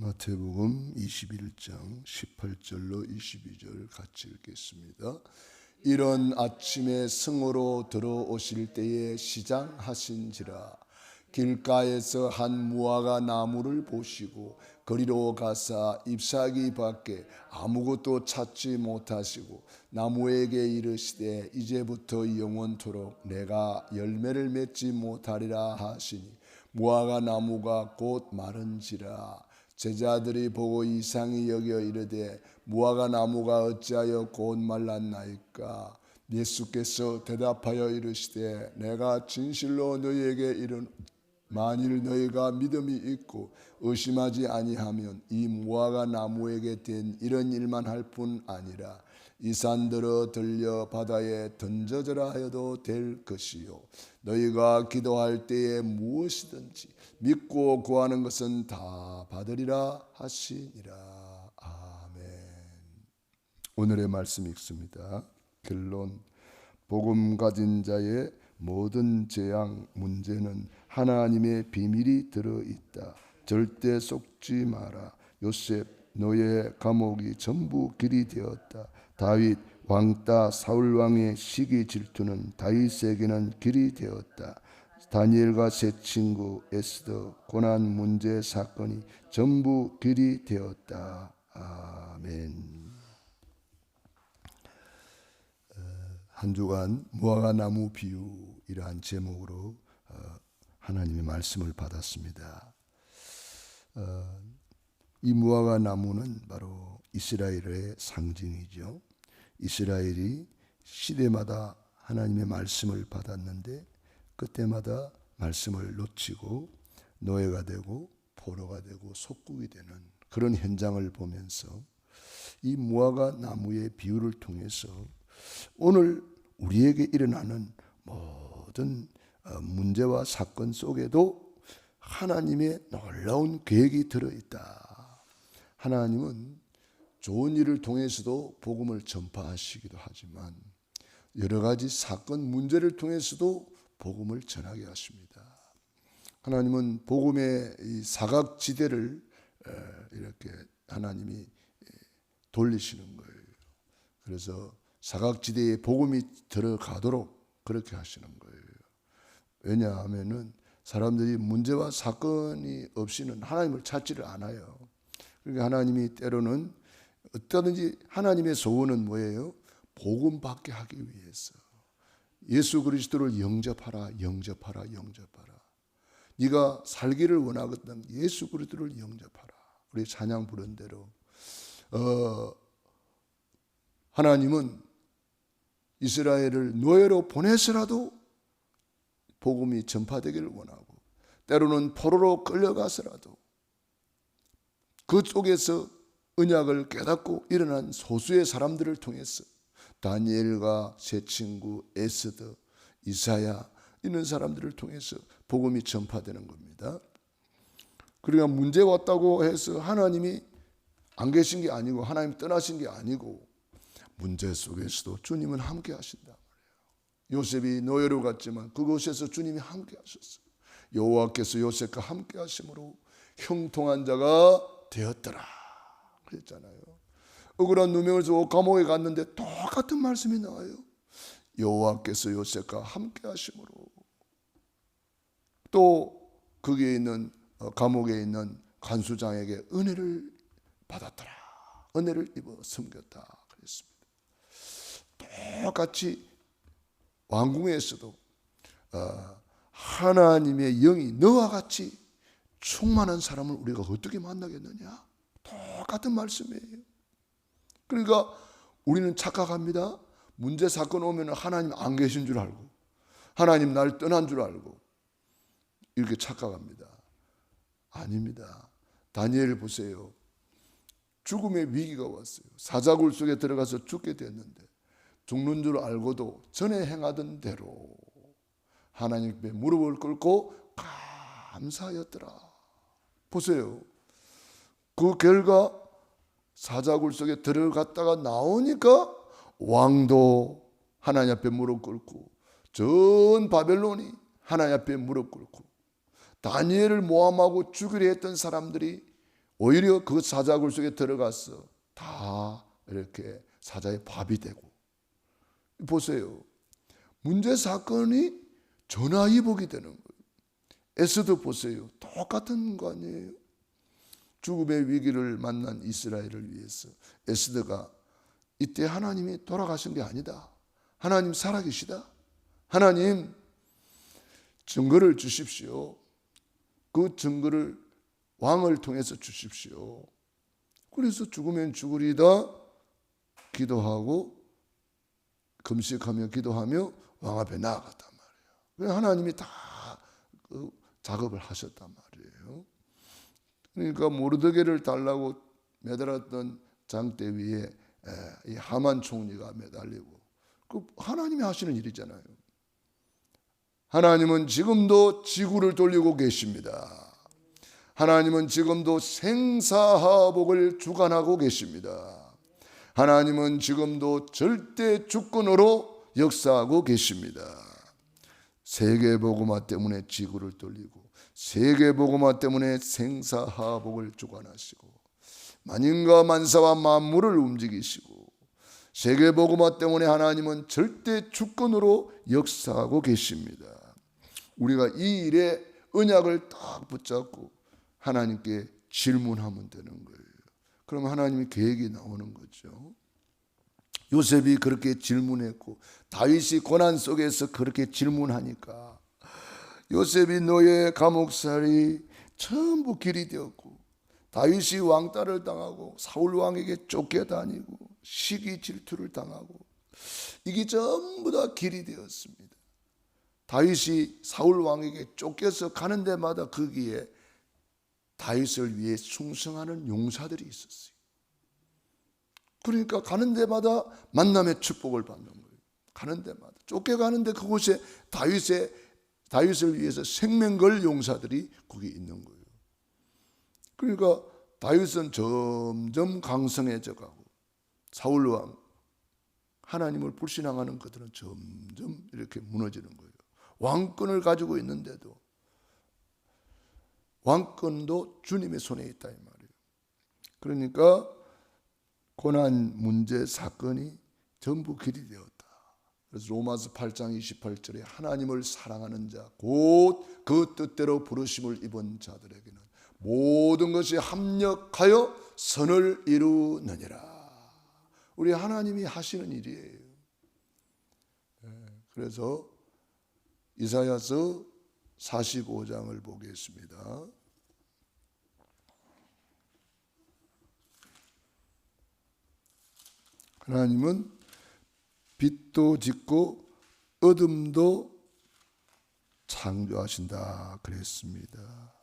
마태복음 21장 18절로 22절 같이 읽겠습니다. 이런 아침에 성으로 들어오실 때에 시장하신지라. 길가에서 한 무화과 나무를 보시고 거리로 가사 잎사귀 밖에 아무것도 찾지 못하시고 나무에게 이르시되 이제부터 영원토록 내가 열매를 맺지 못하리라 하시니 무화과 나무가 곧 마른지라. 제자들이 보고 이상히 여겨 이르되 무화과 나무가 어찌하여 곧 말랐나이까. 예수께서 대답하여 이르시되 내가 진실로 너희에게 이르노니 만일 너희가 믿음이 있고 의심하지 아니하면 이 무화과 나무에게 된 이런 일만 할 뿐 아니라 이 산들어 들려 바다에 던져져라 하여도 될 것이요 너희가 기도할 때에 무엇이든지 믿고 구하는 것은 다 받으리라 하시니라. 아멘. 오늘의 말씀 읽습니다. 결론: 복음 가진 자의 모든 재앙 문제는 하나님의 비밀이 들어있다. 절대 속지 마라. 요셉 노예 감옥이 전부 길이 되었다. 다윗 왕따 사울 왕의 시기 질투는 다윗에게는 길이 되었다. 다니엘과 세 친구 에스더 고난 문제 사건이 전부 길이 되었다. 아멘. 한 주간 무화과 나무 비유 이러한 제목으로 하나님의 말씀을 받았습니다. 이 무화과 나무는 바로 이스라엘의 상징이죠. 이스라엘이 시대마다 하나님의 말씀을 받았는데 그때마다 말씀을 놓치고 노예가 되고 포로가 되고 속국이 되는 그런 현장을 보면서 이 무화과 나무의 비유를 통해서 오늘 우리에게 일어나는 모든 문제와 사건 속에도 하나님의 놀라운 계획이 들어있다. 하나님은 좋은 일을 통해서도 복음을 전파하시기도 하지만 여러 가지 사건 문제를 통해서도 복음을 전하게 하십니다. 하나님은 복음의 이 사각지대를 이렇게 하나님이 돌리시는 거예요. 그래서 사각지대에 복음이 들어가도록 그렇게 하시는 거예요. 왜냐하면은 사람들이 문제와 사건이 없이는 하나님을 찾지를 않아요. 그러니까 하나님이 때로는 어떠든지 하나님의 소원은 뭐예요? 복음 받게 하기 위해서 예수 그리스도를 영접하라, 영접하라, 영접하라. 네가 살기를 원하거든 예수 그리스도를 영접하라. 우리 찬양 부른 대로 하나님은 이스라엘을 노예로 보내서라도 복음이 전파되기를 원하고 때로는 포로로 끌려가서라도 그쪽에서 언약을 깨닫고 일어난 소수의 사람들을 통해서 다니엘과 세 친구 에스더, 이사야 이런 사람들을 통해서 복음이 전파되는 겁니다. 그러니까 문제가 왔다고 해서 하나님이 안 계신 게 아니고 하나님 떠나신 게 아니고 문제 속에서도 주님은 함께 하신단 말이에요. 요셉이 노예로 갔지만 그곳에서 주님이 함께 하셨어요. 여호와께서 요셉과 함께 하심으로 형통한 자가 되었더라 그랬잖아요. 억울한 누명을 주고 감옥에 갔는데 똑같은 말씀이 나와요. 여호와께서 요셉과 함께 하심으로 또 거기에 있는 감옥에 있는 간수장에게 은혜를 받았더라. 은혜를 입어 섬겼다 그랬습니다. 똑같이 왕궁에서도 하나님의 영이 너와 같이 충만한 사람을 우리가 어떻게 만나겠느냐? 똑같은 말씀이에요. 그러니까 우리는 착각합니다. 문제 사건 오면 하나님 안 계신 줄 알고 하나님 날 떠난 줄 알고 이렇게 착각합니다. 아닙니다. 다니엘 보세요. 죽음의 위기가 왔어요. 사자굴 속에 들어가서 죽게 됐는데 죽는 줄 알고도 전에 행하던 대로 하나님께 무릎을 꿇고 감사하였더라. 보세요. 그 결과 사자굴 속에 들어갔다가 나오니까 왕도 하나님 앞에 무릎 꿇고 전 바벨론이 하나님 앞에 무릎 꿇고 다니엘을 모함하고 죽이려 했던 사람들이 오히려 그 사자굴 속에 들어가서 다 이렇게 사자의 밥이 되고. 보세요. 문제 사건이 전화위복이 되는 거예요. 에스더 보세요. 똑같은 거 아니에요? 죽음의 위기를 만난 이스라엘을 위해서 에스더가 이때 하나님이 돌아가신 게 아니다. 하나님 살아계시다. 하나님 증거를 주십시오. 그 증거를 왕을 통해서 주십시오. 그래서 죽으면 죽으리다 기도하고 금식하며 기도하며 왕 앞에 나아갔단 말이에요. 하나님이 다 그 작업을 하셨단 말이에요. 그러니까 모르드게를 달라고 매달았던 장대 위에 이 하만 총리가 매달리고, 그 하나님이 하시는 일이잖아요. 하나님은 지금도 지구를 돌리고 계십니다. 하나님은 지금도 생사화복을 주관하고 계십니다. 하나님은 지금도 절대 주권으로 역사하고 계십니다. 세계복음화 때문에 지구를 돌리고, 세계복음화 때문에 생사화복을 주관하시고, 만인과 만사와 만물을 움직이시고, 세계복음화 때문에 하나님은 절대 주권으로 역사하고 계십니다. 우리가 이 일에 언약을 딱 붙잡고 하나님께 질문하면 되는 거예요. 그러면 하나님의 계획이 나오는 거죠. 요셉이 그렇게 질문했고 다윗이 고난 속에서 그렇게 질문하니까 요셉이 노예 감옥살이 전부 길이 되었고, 다윗이 왕따를 당하고 사울 왕에게 쫓겨다니고 시기 질투를 당하고, 이게 전부 다 길이 되었습니다. 다윗이 사울 왕에게 쫓겨서 가는 데마다 거기에 다윗을 위해 충성하는 용사들이 있었어요. 그러니까 가는 데마다 만남의 축복을 받는 거예요. 가는 데마다 쫓겨가는데 그곳에 다윗을 위해서 생명 걸 용사들이 거기 있는 거예요. 그러니까 다윗은 점점 강성해져 가고, 사울 왕 하나님을 불신앙하는 그들은 점점 이렇게 무너지는 거예요. 왕권을 가지고 있는데도, 왕권도 주님의 손에 있다 이 말이에요. 그러니까 고난 문제 사건이 전부 길이 되었다. 그래서 로마서 8장 28절에 하나님을 사랑하는 자 곧 그 뜻대로 부르심을 입은 자들에게는 모든 것이 합력하여 선을 이루느니라. 우리 하나님이 하시는 일이에요. 그래서 이사야서 45장을 보겠습니다. 하나님은 빛도 짓고 어둠도 창조하신다 그랬습니다.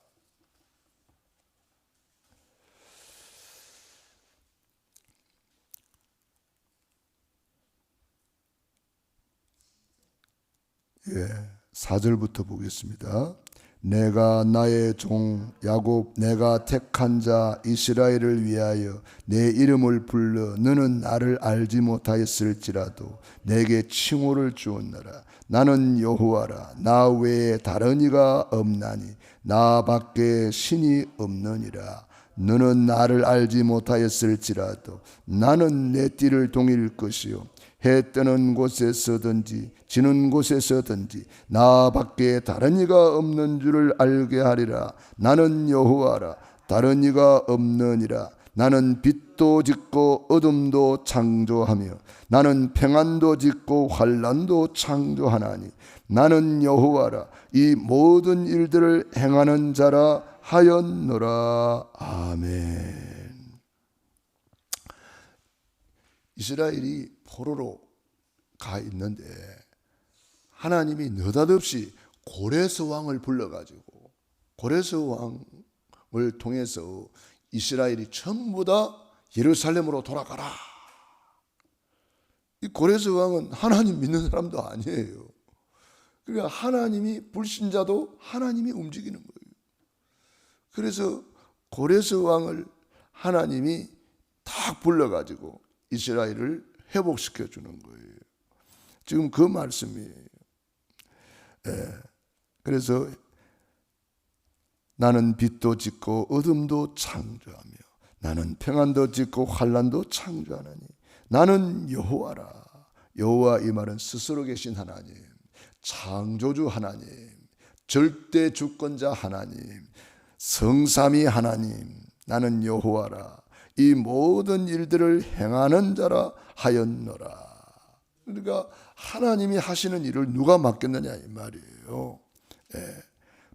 예, 4절부터 보겠습니다. 내가 나의 종 야곱 내가 택한 자 이스라엘을 위하여 내 이름을 불러 너는 나를 알지 못하였을지라도 내게 칭호를 주었노라. 나는 여호와라. 나 외에 다른 이가 없나니 나 밖에 신이 없느니라. 너는 나를 알지 못하였을지라도 나는 내 띠를 동일 것이요 해 뜨는 곳에서든지 지는 곳에서든지 나밖에 다른 이가 없는 줄을 알게 하리라. 나는 여호와라. 다른 이가 없느니라. 나는 빛도 짓고 어둠도 창조하며 나는 평안도 짓고 환난도 창조하나니 나는 여호와라. 이 모든 일들을 행하는 자라 하였노라. 아멘. 이스라엘이 포로로 가 있는데 하나님이 느닷없이 고레스 왕을 불러가지고 고레스 왕을 통해서 이스라엘이 전부 다 예루살렘으로 돌아가라. 이 고레스 왕은 하나님 믿는 사람도 아니에요. 그러니까 하나님이 불신자도 하나님이 움직이는 거예요. 그래서 고레스 왕을 하나님이 딱 불러가지고 이스라엘을 회복시켜 주는 거예요. 지금 그 말씀이에요. 그래서 나는 빛도 짓고 어둠도 창조하며 나는 평안도 짓고 환난도 창조하나니 나는 여호와라. 여호와 이 말은 스스로 계신 하나님, 창조주 하나님, 절대 주권자 하나님, 성삼위 하나님, 나는 여호와라. 이 모든 일들을 행하는 자라 하였노라. 그러니까 하나님이 하시는 일을 누가 맡겼느냐 이 말이에요.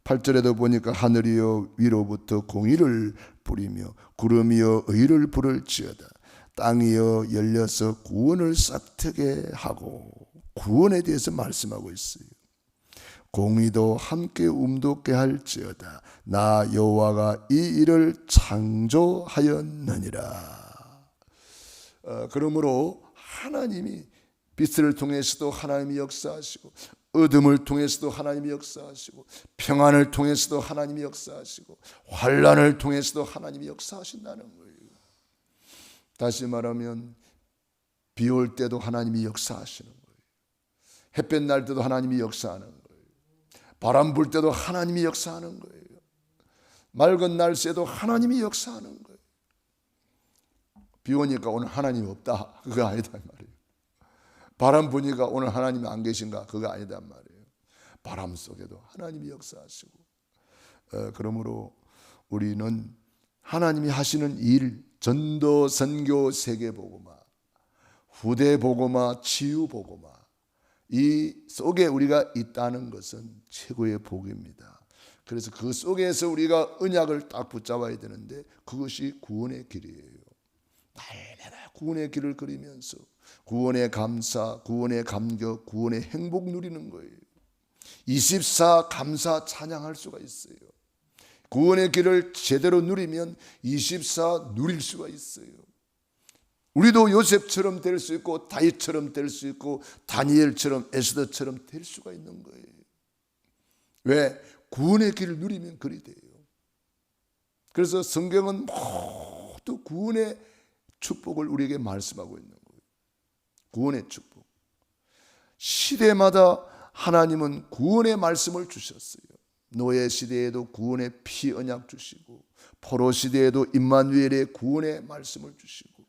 8절에도 보니까 하늘이여 위로부터 공의를 부리며 구름이여 의를 부를지어다. 땅이여 열려서 구원을 싹트게 하고, 구원에 대해서 말씀하고 있어요. 공의도 함께 움돋게 할지어다. 나 여호와가 이 일을 창조하였느니라. 그러므로 하나님이 빛을 통해서도 하나님이 역사하시고, 어둠을 통해서도 하나님이 역사하시고, 평안을 통해서도 하나님이 역사하시고, 환난을 통해서도 하나님이 역사하신다는 거예요. 다시 말하면 비 올 때도 하나님이 역사하시는 거예요. 햇볕 날 때도 하나님이 역사하는 거예요. 바람 불 때도 하나님이 역사하는 거예요. 맑은 날씨에도 하나님이 역사하는 거예요. 비 오니까 오늘 하나님 없다, 그거 아니다 말이에요. 바람 부니까 오늘 하나님이 안 계신가, 그거 아니단 말이에요. 바람 속에도 하나님이 역사하시고, 그러므로 우리는 하나님이 하시는 일, 전도, 선교, 세계복음화, 후대복음화, 치유복음화, 이 속에 우리가 있다는 것은 최고의 복입니다. 그래서 그 속에서 우리가 언약을 딱 붙잡아야 되는데, 그것이 구원의 길이에요. 날마다 구원의 길을 걸으면서 구원의 감사, 구원의 감격, 구원의 행복 누리는 거예요. 24 감사 찬양할 수가 있어요. 구원의 길을 제대로 누리면 24 누릴 수가 있어요. 우리도 요셉처럼 될 수 있고, 다윗처럼 될 수 있고, 다니엘처럼, 에스더처럼 될 수가 있는 거예요. 왜? 구원의 길을 누리면 그리 돼요. 그래서 성경은 모두 구원의 축복을 우리에게 말씀하고 있는 거예요. 구원의 축복. 시대마다 하나님은 구원의 말씀을 주셨어요. 노예 시대에도 구원의 피 언약 주시고, 포로 시대에도 임마누엘의 구원의 말씀을 주시고,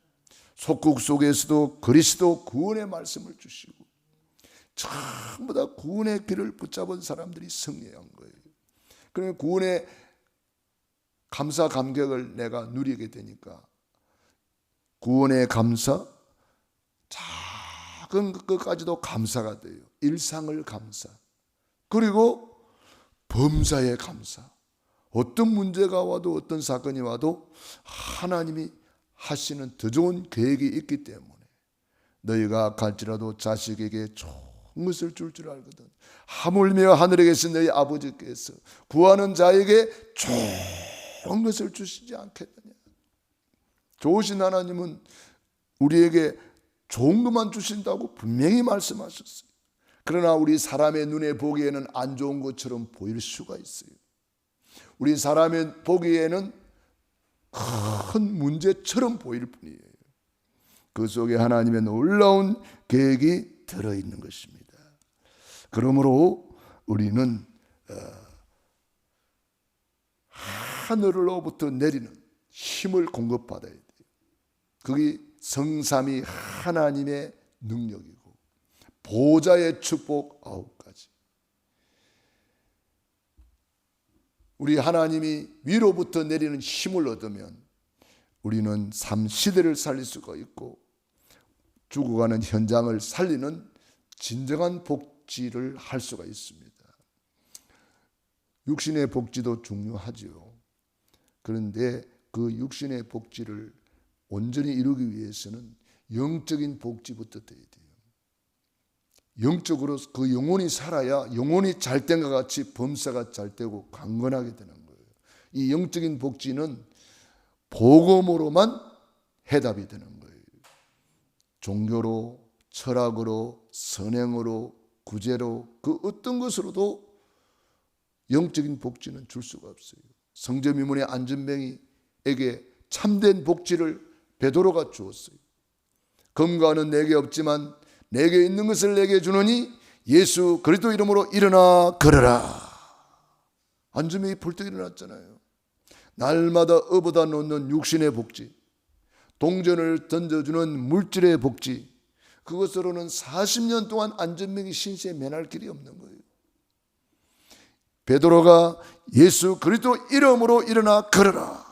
속국 속에서도 그리스도 구원의 말씀을 주시고, 전부 다 구원의 길을 붙잡은 사람들이 승리한 거예요. 그러면 구원의 감사 감격을 내가 누리게 되니까, 구원의 감사, 작은 것까지도 감사가 돼요. 일상을 감사, 그리고 범사의 감사. 어떤 문제가 와도, 어떤 사건이 와도 하나님이 하시는 더 좋은 계획이 있기 때문에, 너희가 갈지라도 자식에게 좋은 것을 줄 알거든. 하물며 하늘에 계신 너희 아버지께서 구하는 자에게 좋은 것을 주시지 않겠느냐. 좋으신 하나님은 우리에게 좋은 것만 주신다고 분명히 말씀하셨어요. 그러나 우리 사람의 눈에 보기에는 안 좋은 것처럼 보일 수가 있어요. 우리 사람의 보기에는 큰 문제처럼 보일 뿐이에요. 그 속에 하나님의 놀라운 계획이 들어있는 것입니다. 그러므로 우리는 하늘로부터 내리는 힘을 공급받아야 돼요. 그게 성삼위 하나님의 능력이고, 보좌의 축복 9가지. 우리 하나님이 위로부터 내리는 힘을 얻으면 우리는 삶 시대를 살릴 수가 있고, 죽어가는 현장을 살리는 진정한 복지를 할 수가 있습니다. 육신의 복지도 중요하지요. 그런데 그 육신의 복지를 온전히 이루기 위해서는 영적인 복지부터 돼야 돼요. 영적으로 그 영혼이 살아야 영혼이 잘된 것 같이 범사가 잘되고 강건하게 되는 거예요. 이 영적인 복지는 복음으로만 해답이 되는 거예요. 종교로, 철학으로, 선행으로, 구제로, 그 어떤 것으로도 영적인 복지는 줄 수가 없어요. 성전미문의 안전뱅이에게 참된 복지를 베드로가 주었어요. 검과는 내게 없지만 내게 있는 것을 내게 주노니 예수 그리스도 이름으로 일어나 걸어라. 안전병이 벌떡 일어났잖아요. 날마다 업어다 놓는 육신의 복지, 동전을 던져주는 물질의 복지, 그것으로는 40년 동안 안전병이 신세에 면할 길이 없는 거예요. 베드로가 예수 그리스도 이름으로 일어나 걸어라,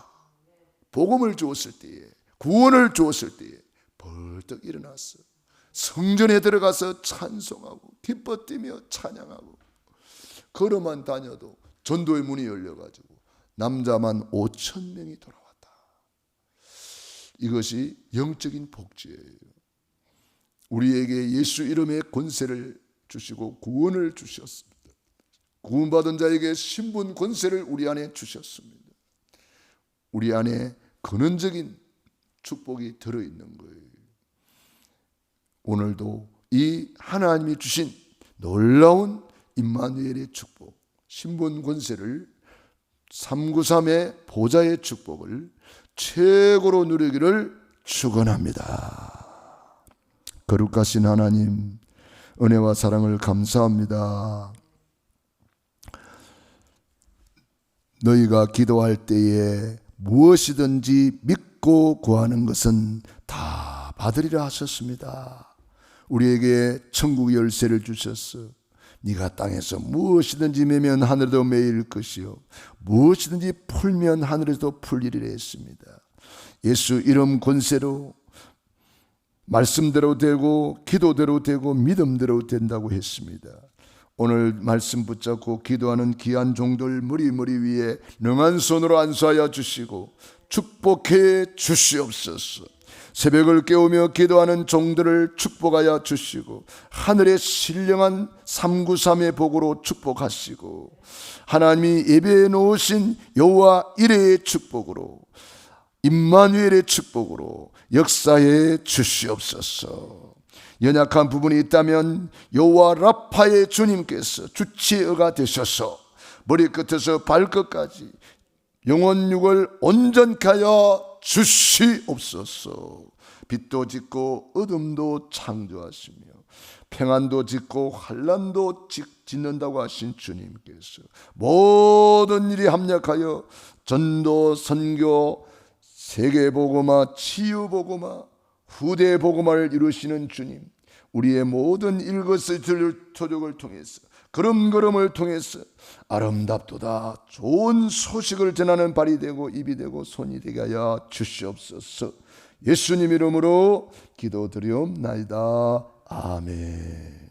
복음을 주었을 때에, 구원을 주었을 때에 벌떡 일어났어. 성전에 들어가서 찬송하고 기뻐 뛰며 찬양하고, 걸어만 다녀도 전도의 문이 열려가지고 남자만 5,000명이 돌아왔다. 이것이 영적인 복지예요. 우리에게 예수 이름의 권세를 주시고 구원을 주셨습니다. 구원받은 자에게 신분 권세를 우리 안에 주셨습니다. 우리 안에 근원적인 축복이 들어있는 거예요. 오늘도 이 하나님이 주신 놀라운 임마누엘의 축복, 신분 권세를, 393의 보좌의 축복을 최고로 누리기를 축원합니다. 거룩하신 하나님, 은혜와 사랑을 감사합니다. 너희가 기도할 때에 무엇이든지 믿고 구하는 것은 다 받으리라 하셨습니다. 우리에게 천국 열쇠를 주셨어. 네가 땅에서 무엇이든지 매면 하늘에도 매일 것이요 무엇이든지 풀면 하늘에도 풀리리라 했습니다. 예수 이름 권세로 말씀대로 되고 기도대로 되고 믿음대로 된다고 했습니다. 오늘 말씀 붙잡고 기도하는 귀한 종들 머리 위에 능한 손으로 안수하여 주시고 축복해 주시옵소서. 새벽을 깨우며 기도하는 종들을 축복하여 주시고 하늘의 신령한 393의 복으로 축복하시고 하나님이 예배해 놓으신 여호와 이레의 축복으로 임마누엘의 축복으로 역사해 주시옵소서. 연약한 부분이 있다면 여호와 라파의 주님께서 주치의가 되셔서 머리끝에서 발끝까지 영혼 육을 온전케 하여 주시옵소서. 빛도 짓고 어둠도 창조하시며 평안도 짓고 환난도 짓는다고 하신 주님께서 모든 일이 합력하여 전도, 선교, 세계복음화, 치유복음화, 후대복음화를 이루시는 주님, 우리의 모든 일거수일투족을 통해서 걸음걸음을 통해서 아름답도다 좋은 소식을 전하는 발이 되고 입이 되고 손이 되게 하여 주시옵소서. 예수님 이름으로 기도드리옵나이다. 아멘.